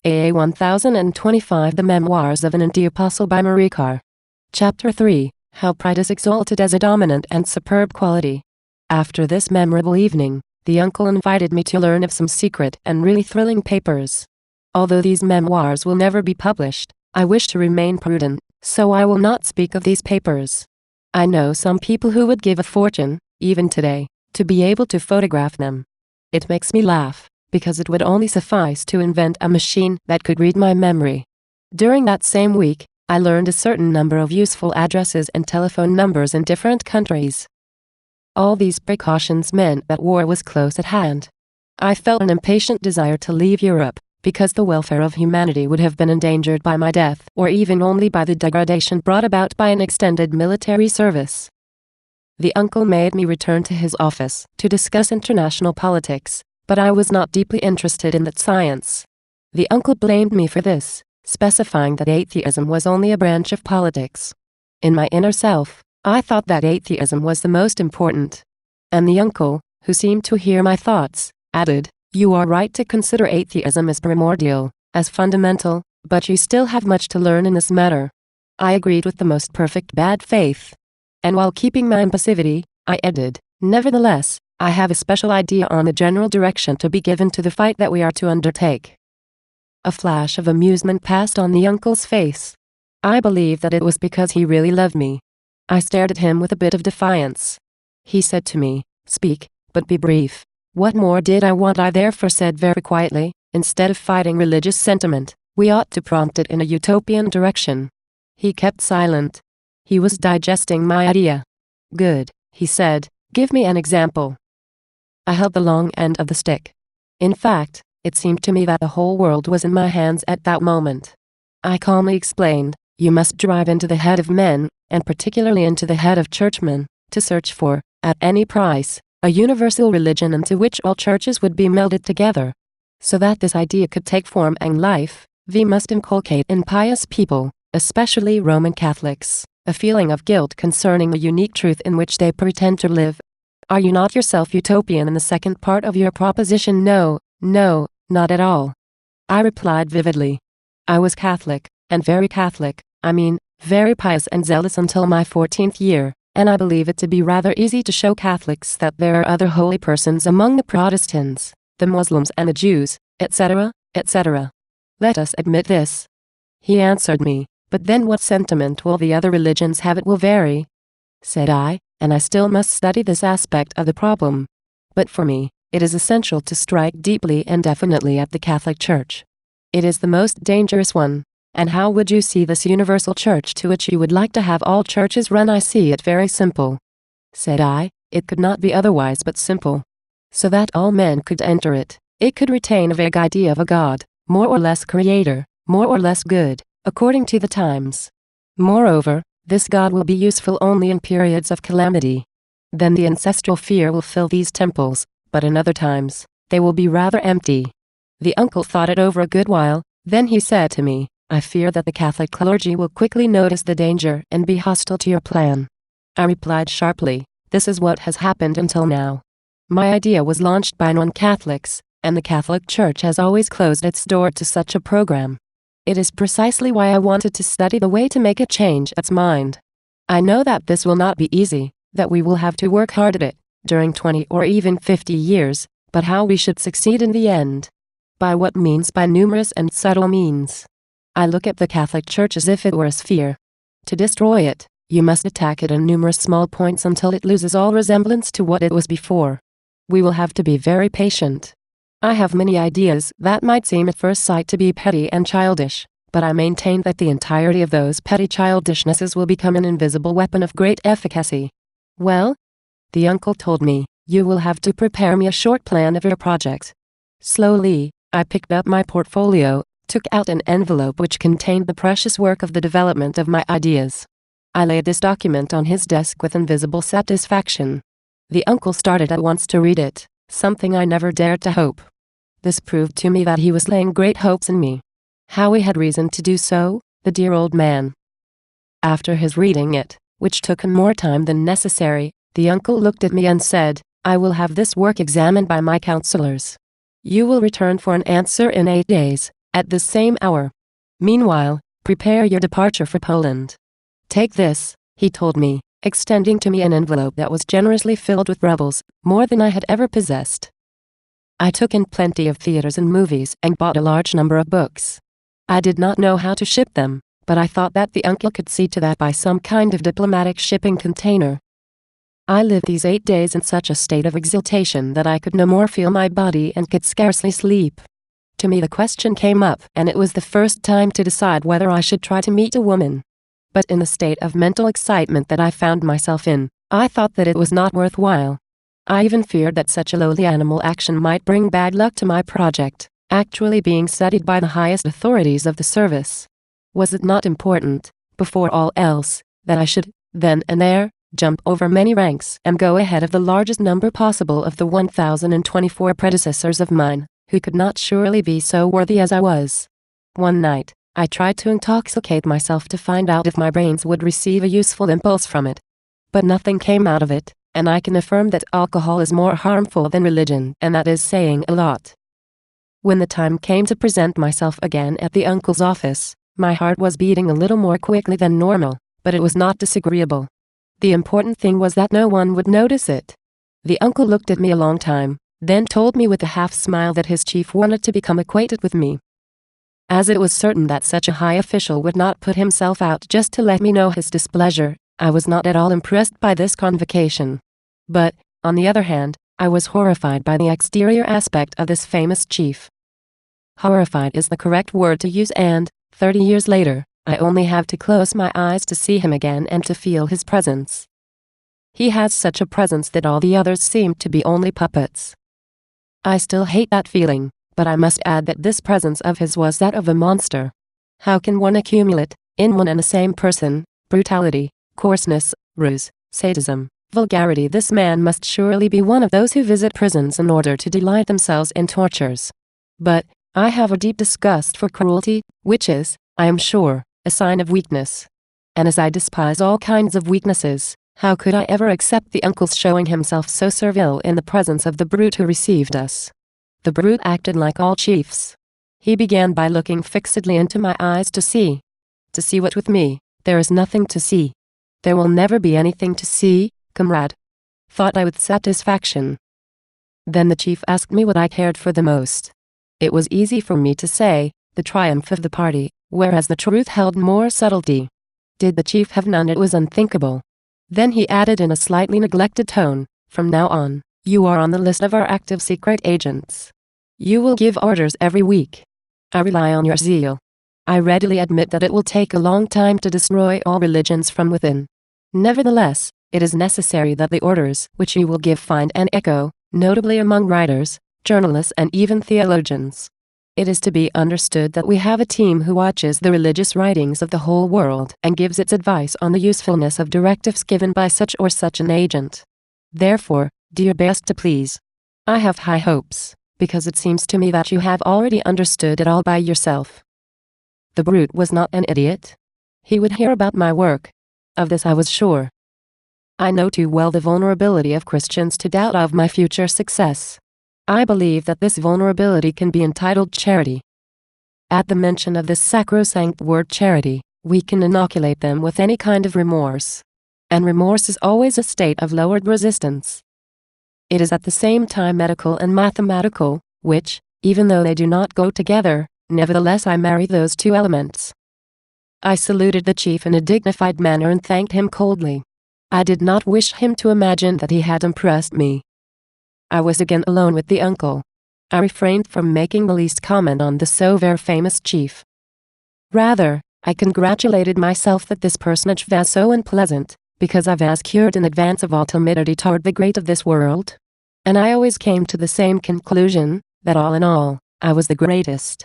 AA1025 The Memoirs of an Indian Apostle by Marie Carr. Chapter 3. How Pride is Exalted as a Dominant and Superb Quality. After this memorable evening, the uncle invited me to learn of some secret and really thrilling papers. Although these memoirs will never be published, I wish to remain prudent, so I will not speak of these papers. I know some people who would give a fortune, even today, to be able to photograph them. It makes me laugh, because it would only suffice to invent a machine that could read my memory. During that same week, I learned a certain number of useful addresses and telephone numbers in different countries. All these precautions meant that war was close at hand. I felt an impatient desire to leave Europe, because the welfare of humanity would have been endangered by my death, or even only by the degradation brought about by an extended military service. The uncle made me return to his office to discuss international politics, but I was not deeply interested in that science. The uncle blamed me for this, specifying that atheism was only a branch of politics. In my inner self, I thought that atheism was the most important. And the uncle, who seemed to hear my thoughts, added, "You are right to consider atheism as primordial, as fundamental, but you still have much to learn in this matter." I agreed with the most perfect bad faith. And while keeping my impassivity, I added, "Nevertheless, I have a special idea on the general direction to be given to the fight that we are to undertake." A flash of amusement passed on the uncle's face. I believe that it was because he really loved me. I stared at him with a bit of defiance. He said to me, "Speak, but be brief." "What more did I want?" I therefore said very quietly. "Instead of fighting religious sentiment, we ought to prompt it in a utopian direction." He kept silent. He was digesting my idea. "Good," he said, "give me an example." I held the long end of the stick. In fact, it seemed to me that the whole world was in my hands at that moment. I calmly explained, "You must drive into the head of men, and particularly into the head of churchmen, to search for, at any price, a universal religion into which all churches would be melded together. So that this idea could take form and life, we must inculcate in pious people, especially Roman Catholics, a feeling of guilt concerning the unique truth in which they pretend to live. Are you not yourself utopian in the second part of your proposition?" "No, no, not at all," I replied vividly. "I was Catholic, and very Catholic, very pious and zealous until my 14th year, and I believe it to be rather easy to show Catholics that there are other holy persons among the Protestants, the Muslims and the Jews, etc., etc. Let us admit this." He answered me, "But then what sentiment will the other religions have? It will vary," said I, "and I still must study this aspect of the problem. But for me, it is essential to strike deeply and definitely at the Catholic Church. It is the most dangerous one. And how would you see this universal church to which you would like to have all churches run?" "I see it very simple," said I. "It could not be otherwise but simple. So that all men could enter it. It could retain a vague idea of a God, more or less creator, more or less good, according to the times. Moreover, this God will be useful only in periods of calamity. Then the ancestral fear will fill these temples, but in other times, they will be rather empty." The uncle thought it over a good while, then he said to me, "I fear that the Catholic clergy will quickly notice the danger and be hostile to your plan." I replied sharply, "This is what has happened until now. My idea was launched by non-Catholics, and the Catholic Church has always closed its door to such a program. It is precisely why I wanted to study the way to make it change its mind. I know that this will not be easy, that we will have to work hard at it, during 20 or even 50 years, but how we should succeed in the end. By what means? By numerous and subtle means. I look at the Catholic Church as if it were a sphere. To destroy it, you must attack it in numerous small points until it loses all resemblance to what it was before. We will have to be very patient. I have many ideas that might seem at first sight to be petty and childish, but I maintain that the entirety of those petty childishnesses will become an invisible weapon of great efficacy." "Well?" the uncle told me, "you will have to prepare me a short plan of your project." Slowly, I picked up my portfolio, took out an envelope which contained the precious work of the development of my ideas. I laid this document on his desk with invisible satisfaction. The uncle started at once to read it, something I never dared to hope. This proved to me that he was laying great hopes in me. How he had reason to do so, the dear old man. After his reading it, which took him more time than necessary, the uncle looked at me and said, "I will have this work examined by my counselors. You will return for an answer in 8 days. at this same hour. Meanwhile, prepare your departure for Poland. Take this, he told me, extending to me an envelope that was generously filled with rubles, more than I had ever possessed. I took in plenty of theaters and movies and bought a large number of books. I did not know how to ship them, but I thought that the uncle could see to that by some kind of diplomatic shipping container. I lived these 8 days in such a state of exultation that I could no more feel my body and could scarcely sleep. To me the question came up, and it was the first time to decide whether I should try to meet a woman. But in the state of mental excitement that I found myself in, I thought that it was not worthwhile. I even feared that such a lowly animal action might bring bad luck to my project, actually being studied by the highest authorities of the service. Was it not important, before all else, that I should, then and there, jump over many ranks and go ahead of the largest number possible of the 1024 predecessors of mine, who could not surely be so worthy as I was? One night, I tried to intoxicate myself to find out if my brains would receive a useful impulse from it. But nothing came out of it, and I can affirm that alcohol is more harmful than religion, and that is saying a lot. When the time came to present myself again at the uncle's office, my heart was beating a little more quickly than normal, but it was not disagreeable. The important thing was that no one would notice it. The uncle looked at me a long time, then told me with a half-smile that his chief wanted to become acquainted with me. As it was certain that such a high official would not put himself out just to let me know his displeasure, I was not at all impressed by this convocation. But, on the other hand, I was horrified by the exterior aspect of this famous chief. Horrified is the correct word to use, and, 30 years later, I only have to close my eyes to see him again and to feel his presence. He has such a presence that all the others seem to be only puppets. I still hate that feeling, but I must add that this presence of his was that of a monster. How can one accumulate, in one and the same person, brutality, coarseness, ruse, sadism, vulgarity? This man must surely be one of those who visit prisons in order to delight themselves in tortures. But, I have a deep disgust for cruelty, which is, I am sure, a sign of weakness. And as I despise all kinds of weaknesses, how could I ever accept the uncle's showing himself so servile in the presence of the brute who received us? The brute acted like all chiefs. He began by looking fixedly into my eyes to see. To see what with me, there is nothing to see. There will never be anything to see, comrade, thought I with satisfaction. Then the chief asked me what I cared for the most. It was easy for me to say, the triumph of the party, whereas the truth held more subtlety. Did the chief have none? It was unthinkable. Then he added in a slightly neglected tone, from now on, you are on the list of our active secret agents. You will give orders every week. I rely on your zeal. I readily admit that it will take a long time to destroy all religions from within. Nevertheless, it is necessary that the orders which you will give find an echo, notably among writers, journalists and even theologians. It is to be understood that we have a team who watches the religious writings of the whole world and gives its advice on the usefulness of directives given by such or such an agent. Therefore, do your best to please. I have high hopes, because it seems to me that you have already understood it all by yourself. The brute was not an idiot. He would hear about my work. Of this I was sure. I know too well the vulnerability of Christians to doubt of my future success. I believe that this vulnerability can be entitled charity. At the mention of this sacrosanct word charity, we can inoculate them with any kind of remorse. And remorse is always a state of lowered resistance. It is at the same time medical and mathematical, which, even though they do not go together, nevertheless I marry those two elements. I saluted the chief in a dignified manner and thanked him coldly. I did not wish him to imagine that he had impressed me. I was again alone with the uncle. I refrained from making the least comment on the so very famous chief. Rather, I congratulated myself that this personage was so unpleasant, because I was cured in advance of all timidity toward the great of this world. And I always came to the same conclusion, that all in all, I was the greatest.